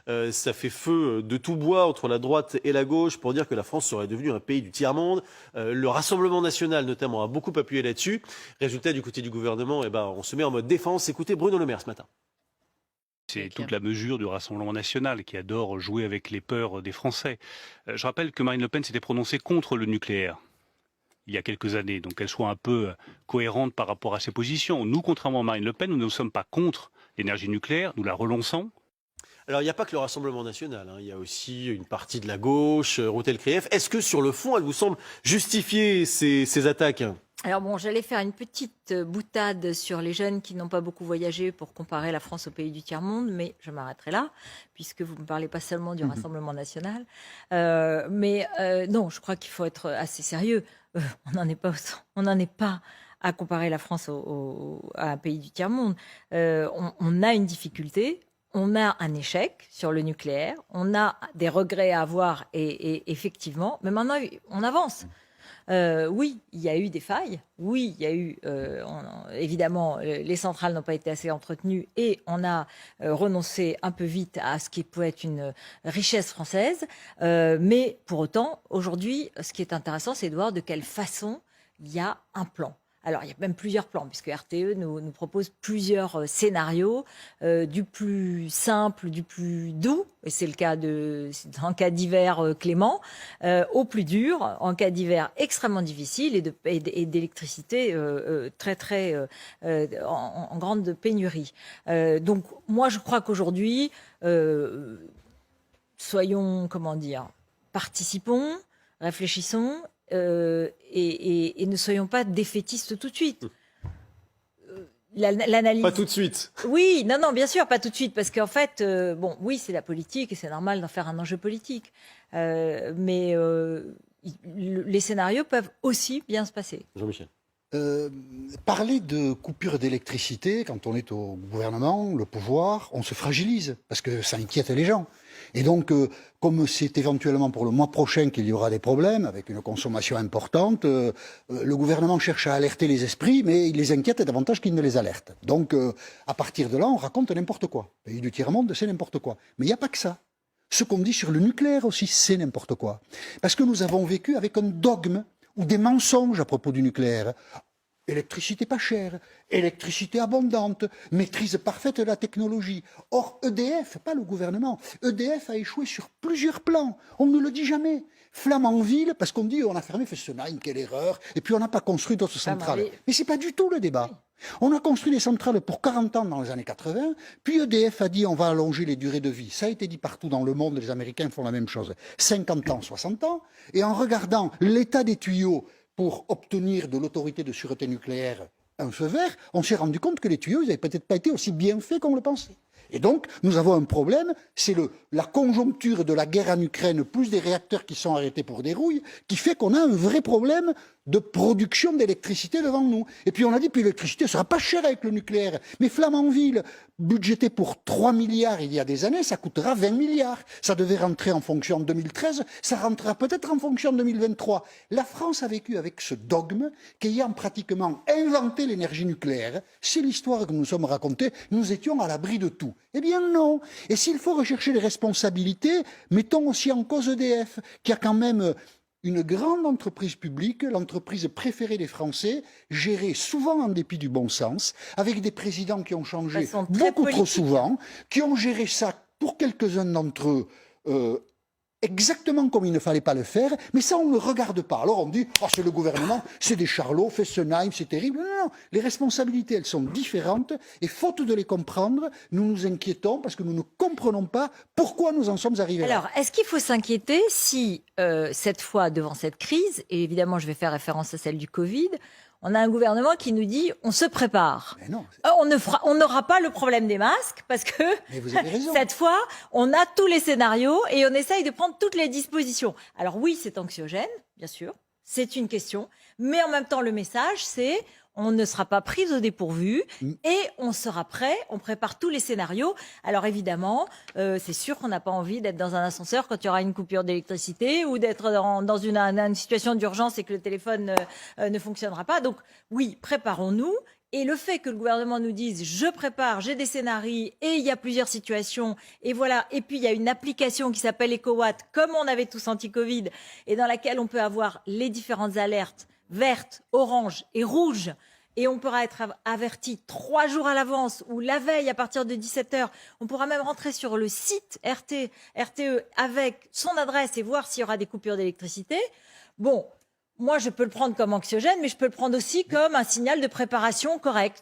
Ça fait feu de tout bois entre la droite et la gauche pour dire que la France serait devenue un pays du tiers-monde. Le Rassemblement national, notamment, a beaucoup appuyé là-dessus. Résultat, du côté du gouvernement, on se met en mode défense. Écoutez Bruno Le Maire ce matin. C'est toute la mesure du Rassemblement national qui adore jouer avec les peurs des Français. Je rappelle que Marine Le Pen s'était prononcée contre le nucléaire il y a quelques années, donc qu'elle soit un peu cohérente par rapport à ses positions. Nous, contrairement à Marine Le Pen, nous ne sommes pas contre l'énergie nucléaire, nous la relançons. Alors, il n'y a pas que le Rassemblement national, il y a aussi une partie de la gauche, Routel Krief. Est-ce que sur le fond, elle vous semble justifier ces attaques ? Alors bon, j'allais faire une petite boutade sur les jeunes qui n'ont pas beaucoup voyagé pour comparer la France au pays du tiers-monde, mais je m'arrêterai là, puisque vous ne me parlez pas seulement du Rassemblement national. Non, je crois qu'il faut être assez sérieux. On n'en est pas à comparer la France à un pays du tiers-monde. On a une difficulté. On a un échec sur le nucléaire, on a des regrets à avoir et effectivement, mais maintenant on avance. Oui, il y a eu des failles. Oui, il y a eu, évidemment, les centrales n'ont pas été assez entretenues et on a renoncé un peu vite à ce qui peut être une richesse française. Mais pour autant, aujourd'hui, ce qui est intéressant, c'est de voir de quelle façon il y a un plan. Alors, il y a même plusieurs plans, puisque RTE nous propose plusieurs scénarios, du plus simple, du plus doux, et c'est le cas en cas d'hiver clément, au plus dur, en cas d'hiver extrêmement difficile et d'électricité en grande pénurie. Donc, moi, je crois qu'aujourd'hui, participons, réfléchissons, et ne soyons pas défaitistes tout de suite. L'analyse... Pas tout de suite. Oui, non, bien sûr, pas tout de suite, parce qu'en fait, oui, c'est la politique et c'est normal d'en faire un enjeu politique. Mais les scénarios peuvent aussi bien se passer. Jean-Michel. Parler de coupure d'électricité, quand on est au gouvernement, le pouvoir, on se fragilise, parce que ça inquiète les gens. Et donc, comme c'est éventuellement pour le mois prochain qu'il y aura des problèmes, avec une consommation importante, le gouvernement cherche à alerter les esprits, mais il les inquiète davantage qu'il ne les alerte. Donc, à partir de là, on raconte n'importe quoi. Le pays du tiers-monde, c'est n'importe quoi. Mais il n'y a pas que ça. Ce qu'on dit sur le nucléaire aussi, c'est n'importe quoi. Parce que nous avons vécu avec un dogme ou des mensonges à propos du nucléaire. Électricité pas chère, électricité abondante, maîtrise parfaite de la technologie. Or, EDF, pas le gouvernement, EDF a échoué sur plusieurs plans. On ne le dit jamais. Flamanville, parce qu'on dit on a fermé Fessenheim, quelle erreur, et puis on n'a pas construit d'autres centrales. Mais c'est pas du tout le débat. On a construit des centrales pour 40 ans dans les années 80, puis EDF a dit on va allonger les durées de vie. Ça a été dit partout dans le monde, les Américains font la même chose. 50 ans, 60 ans, et en regardant l'état des tuyaux pour obtenir de l'autorité de sûreté nucléaire un feu vert, on s'est rendu compte que les tuyaux, ils n'avaient peut-être pas été aussi bien faits qu'on le pensait. Et donc, nous avons un problème, c'est la conjoncture de la guerre en Ukraine, plus des réacteurs qui sont arrêtés pour des rouilles, qui fait qu'on a un vrai problème de production d'électricité devant nous. Et puis on a dit, puis l'électricité sera pas chère avec le nucléaire. Mais Flamanville, budgété pour 3 milliards il y a des années, ça coûtera 20 milliards. Ça devait rentrer en fonction en 2013, ça rentrera peut-être en fonction en 2023. La France a vécu avec ce dogme qu'ayant pratiquement inventé l'énergie nucléaire, c'est l'histoire que nous sommes racontée, nous étions à l'abri de tout. Eh bien non. Et s'il faut rechercher les responsabilités, mettons aussi en cause EDF, qui a quand même une grande entreprise publique, l'entreprise préférée des Français, gérée souvent en dépit du bon sens, avec des présidents qui ont changé beaucoup trop souvent, qui ont géré ça pour quelques-uns d'entre eux exactement comme il ne fallait pas le faire, mais ça on ne regarde pas. Alors on dit, oh, c'est le gouvernement, c'est des charlots, Fessenheim, c'est terrible. Non, les responsabilités elles sont différentes et faute de les comprendre, nous nous inquiétons parce que nous ne comprenons pas pourquoi nous en sommes arrivés là. Alors, est-ce qu'il faut s'inquiéter si, cette fois, devant cette crise, et évidemment je vais faire référence à celle du Covid, on a un gouvernement qui nous dit on se prépare. Mais non, on n'aura pas le problème des masques parce que cette fois, on a tous les scénarios et on essaye de prendre toutes les dispositions. Alors oui, c'est anxiogène, bien sûr, c'est une question, mais en même temps, le message, c'est on ne sera pas pris au dépourvu et on sera prêt, on prépare tous les scénarios. Alors évidemment, c'est sûr qu'on n'a pas envie d'être dans un ascenseur quand il y aura une coupure d'électricité ou d'être dans une situation d'urgence et que le téléphone ne fonctionnera pas. Donc oui, préparons-nous Et le fait que le gouvernement nous dise je prépare, j'ai des scénarios et il y a plusieurs situations et voilà. Et puis il y a une application qui s'appelle EcoWatt, comme on avait tous anti-Covid, et dans laquelle on peut avoir les différentes alertes vertes, oranges et rouges. Et on pourra être averti 3 jours à l'avance ou la veille à partir de 17h. On pourra même rentrer sur le site RTE avec son adresse et voir s'il y aura des coupures d'électricité. Bon, moi je peux le prendre comme anxiogène, mais je peux le prendre aussi comme un signal de préparation correcte.